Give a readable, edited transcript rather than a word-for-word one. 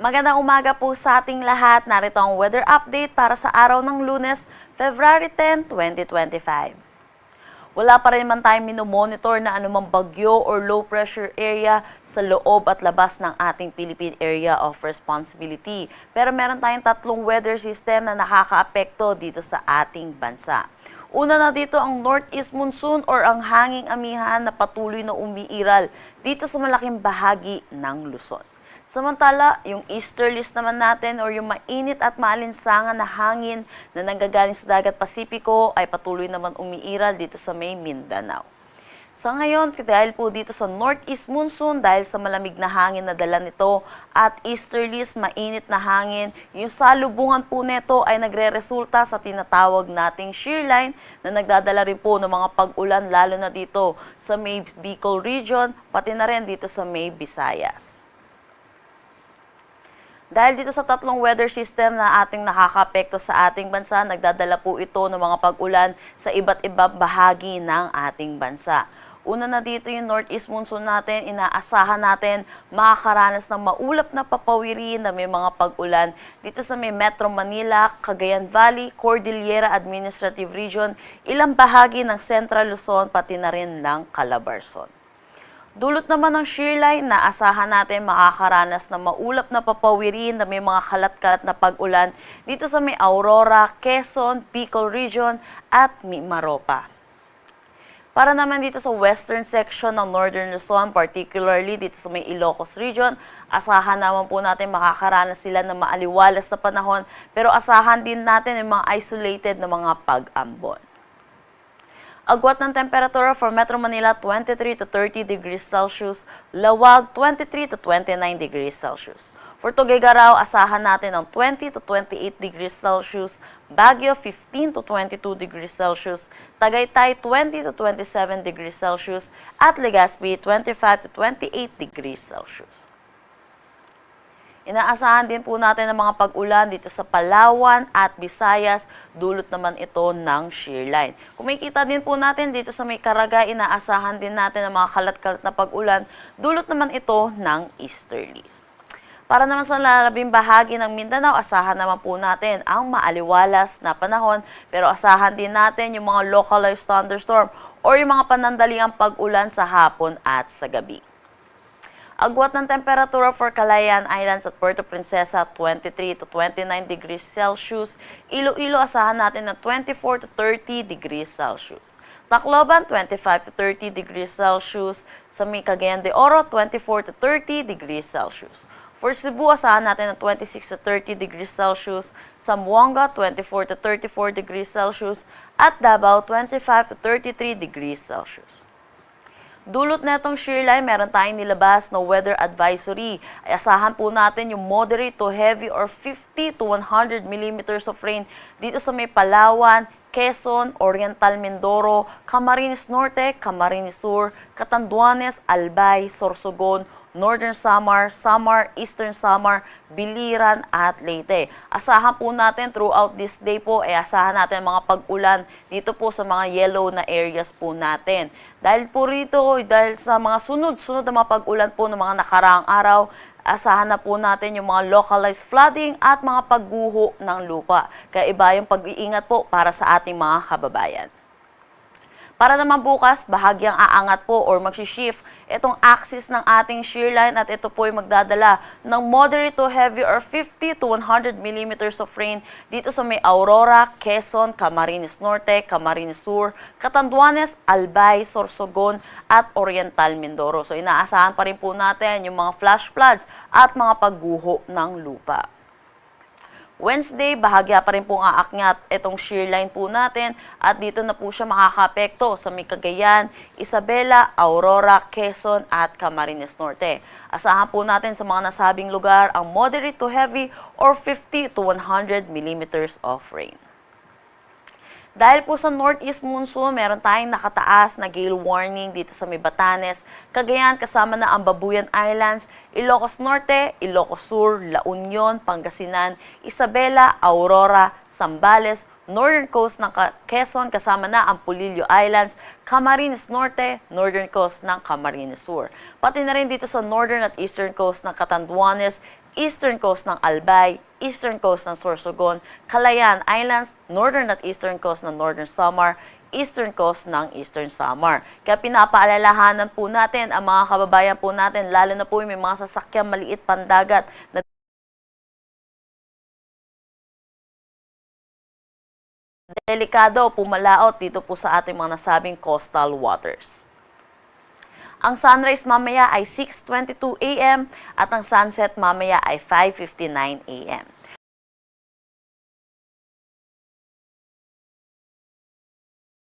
Magandang umaga po sa ating lahat. Narito ang weather update para sa araw ng Lunes, February 10, 2025. Wala pa rin man tayong minomonitor na anumang bagyo or low pressure area sa loob at labas ng ating Philippine Area of Responsibility. Pero meron tayong tatlong weather system na nakakaapekto dito sa ating bansa. Una na dito ang northeast monsoon or ang hanging amihan na patuloy na umiiral dito sa malaking bahagi ng Luzon. Samantala, yung easterlies naman natin or yung mainit at maalinsangan na hangin na nanggagaling sa dagat Pasipiko ay patuloy naman umiiral dito sa may Mindanao. Sa ngayon, dahil po dito sa northeast monsoon, dahil sa malamig na hangin na dala nito at easterlies, mainit na hangin, yung salubungan po nito ay nagre-resulta sa tinatawag nating shear line na nagdadala rin po ng mga pag-ulan lalo na dito sa may Bicol region, pati na rin dito sa may Visayas. Dahil dito sa tatlong weather system na ating nakakaapekto sa ating bansa, nagdadala po ito ng mga pag-ulan sa iba't ibang bahagi ng ating bansa. Una na dito yung northeast monsoon natin, inaasahan natin makakaranas ng maulap na papawirin na may mga pag-ulan dito sa may Metro Manila, Cagayan Valley, Cordillera Administrative Region, ilang bahagi ng Central Luzon, pati na rin ng Calabarzon. Dulot naman ng shear line na asahan natin makakaranas ng maulap na papawirin na may mga kalat-kalat na pag-ulan dito sa may Aurora, Quezon, Bicol Region at Mimaropa. Para naman dito sa western section ng Northern Luzon, particularly dito sa may Ilocos Region, asahan naman po natin makakaranas sila ng maaliwalas na panahon pero asahan din natin yung mga isolated na mga pag-ambon. Agwat ng temperatura for Metro Manila 23 to 30 degrees Celsius, Lawag 23 to 29 degrees Celsius. For Tuguegarao, asahan natin ng 20 to 28 degrees Celsius, Baguio 15 to 22 degrees Celsius, Tagaytay 20 to 27 degrees Celsius, at Legazpi 25 to 28 degrees Celsius. Inaasahan din po natin ang mga pag-ulan dito sa Palawan at Visayas, dulot naman ito ng shear line. Kung makikita din po natin dito sa may Caraga, inaasahan din natin ang mga kalat-kalat na pag-ulan, dulot naman ito ng easterlies. Para naman sa lalabing bahagi ng Mindanao, asahan naman po natin ang maaliwalas na panahon, pero asahan din natin yung mga localized thunderstorm or yung mga panandaliang pag-ulan sa hapon at sa gabi. Agwat ng temperatura for Calayan Islands at Puerto Princesa 23 to 29 degrees Celsius. Iloilo asahan natin na 24 to 30 degrees Celsius. Tacloban 25 to 30 degrees Celsius. Sa may Cagayan de Oro 24 to 30 degrees Celsius. For Cebu asahan natin na 26 to 30 degrees Celsius. Zamboanga 24 to 34 degrees Celsius at Davao 25 to 33 degrees Celsius. Dulot na itong shear line, meron tayong nilabas na weather advisory. Ay asahan po natin yung moderate to heavy or 50 to 100 millimeters of rain dito sa may Palawan, Quezon, Oriental Mindoro, Camarines Norte, Camarines Sur, Catanduanes, Albay, Sorsogon, Northern Samar, Samar, Eastern Samar, Biliran at Leyte. Asahan po natin throughout this day po, asahan natin mga pag-ulan dito po sa mga yellow na areas po natin. Dahil po rito, dahil sa mga sunod-sunod na mga pag-ulan po ng mga nakaraang araw, asahan na po natin yung mga localized flooding at mga pagguho ng lupa. Kaya iba yung pag-iingat po para sa ating mga kababayan. Para naman bukas, bahagyang aangat po or mag-shift itong axis ng ating shear line at ito po ay magdadala ng moderate to heavy or 50 to 100 millimeters of rain dito sa may Aurora, Quezon, Camarines Norte, Camarines Sur, Catanduanes, Albay, Sorsogon at Oriental Mindoro. So inaasahan pa rin po natin yung mga flash floods at mga pagguho ng lupa. Wednesday, bahagya pa rin pong aakyat itong shear line po natin at dito na po siya makakaapekto sa may Cagayan, Isabela, Aurora, Quezon at Camarines Norte. Asahan po natin sa mga nasabing lugar ang moderate to heavy or 50 to 100 millimeters of rain. Dahil po sa northeast monsoon, meron tayong nakataas na gale warning dito sa may Batanes, Cagayan kasama na ang Babuyan Islands, Ilocos Norte, Ilocos Sur, La Union, Pangasinan, Isabela, Aurora, Zambales, northern coast ng Quezon kasama na ang Polillo Islands, Camarines Norte, northern coast ng Camarines Sur. Pati na rin dito sa northern at eastern coast ng Catanduanes, eastern coast ng Albay, eastern coast ng Sorsogon, Calayan Islands, northern at eastern coast ng Northern Samar, eastern coast ng Eastern Samar. Kaya pinapaalalahanan po natin ang mga kababayan po natin, lalo na po yung may mga sasakyang maliit pandagat na delikado pumalaot dito po sa ating mga nasabing coastal waters. Ang sunrise mamaya ay 6:22 a.m. at ang sunset mamaya ay 5:59 a.m.